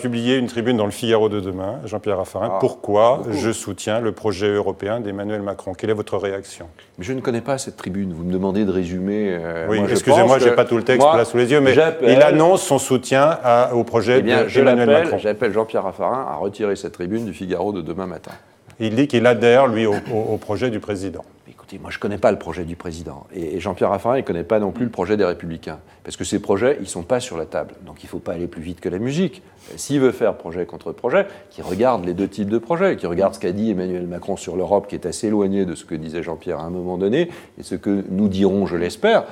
publié une tribune dans le Figaro de demain, Jean-Pierre Raffarin. Pourquoi je soutiens le projet européen d'Emmanuel Macron? Quelle est votre réaction? Mais je ne connais pas cette tribune. Vous me demandez de résumer. Oui, excusez-moi, je n'ai pas tout le texte là sous les yeux, mais il annonce son soutien au projet d'Emmanuel Macron. J'appelle Jean-Pierre Raffarin à retirer cette tribune du Figaro de demain matin. Il dit qu'il adhère, lui, au projet du président. Écoutez, moi je ne connais pas le projet du président. Et Jean-Pierre Raffarin, il ne connaît pas non plus le projet des Républicains. Parce que ces projets, ils ne sont pas sur la table. Donc il ne faut pas aller plus vite que la musique. S'il veut faire projet contre projet, qu'il regarde les deux types de projets, qu'il regarde ce qu'a dit Emmanuel Macron sur l'Europe, qui est assez éloigné de ce que disait Jean-Pierre à un moment donné, et ce que nous dirons, je l'espère,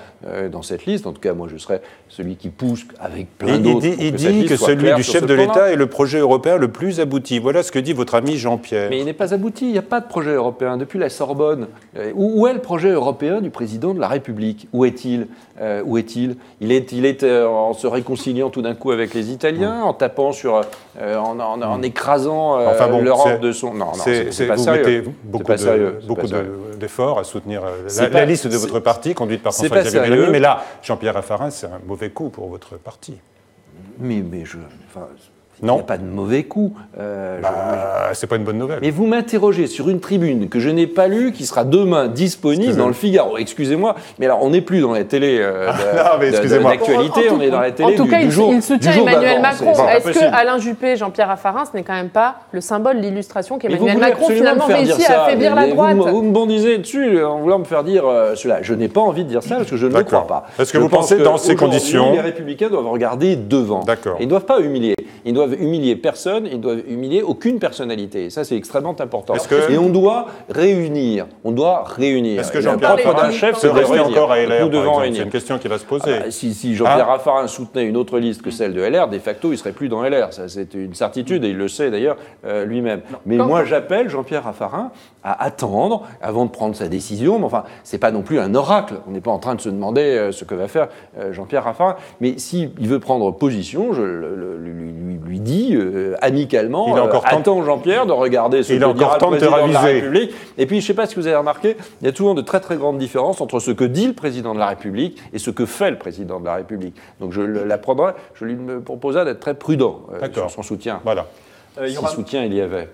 dans cette liste. En tout cas, moi je serai celui qui pousse avec plein d'autres. Il dit que celui du chef de l'État est le projet européen le plus abouti. Voilà ce que dit votre ami Jean-Pierre. Mais il n'est pas abouti, il n'y a pas de projet européen. Depuis la Sorbonne, où est le projet européen du président de la République? Où est-il? Il est en se réconciliant tout d'un coup avec les Italiens, en tapant sur, en écrasant l'Europe de son. Non, c'est pas sérieux. Vous mettez beaucoup d'efforts à soutenir la liste de votre parti, conduite par François-Xavier Bellamy. Mais là, Jean-Pierre Raffarin, c'est un mauvais coup pour votre parti. Non. Il n'y a pas de mauvais coup. C'est pas une bonne nouvelle. Mais vous m'interrogez sur une tribune que je n'ai pas lue, qui sera demain disponible dans le Figaro. Excusez-moi, mais alors on n'est plus dans la télé d'actualité, on est dans la télé du jour. En tout cas, il soutient Emmanuel Macron. Est-ce que Alain Juppé, Jean-Pierre Raffarin, ce n'est quand même pas le symbole, l'illustration qu'Emmanuel Macron finalement réussit à affaiblir la droite? Vous me bondissez dessus en voulant me faire dire cela. Je n'ai pas envie de dire ça parce que je ne le crois pas. Est-ce que vous pensez dans ces conditions, les Républicains doivent regarder devant. Ils ne doivent pas humilier. Ils doivent humilier personne, ils ne doivent humilier aucune personnalité. Et ça, c'est extrêmement important. Et on doit réunir. Est-ce que Jean-Pierre Raffarin serait resté encore à LR, par exemple? C'est une question qui va se poser. Si Jean-Pierre Raffarin soutenait une autre liste que celle de LR, de facto, il ne serait plus dans LR. Ça, c'est une certitude, et il le sait d'ailleurs lui-même. Mais moi, j'appelle Jean-Pierre Raffarin à attendre avant de prendre sa décision. Mais enfin, ce n'est pas non plus un oracle. On n'est pas en train de se demander ce que va faire Jean-Pierre Raffarin. Mais s'il veut prendre position, je lui dis amicalement, attends Jean-Pierre de regarder ce que dira le président de la République. Et puis, je ne sais pas si vous avez remarqué, il y a souvent de très très grandes différences entre ce que dit le président de la République et ce que fait le président de la République. Donc je lui proposerai d'être très prudent sur son soutien. Voilà. Si soutien il y avait.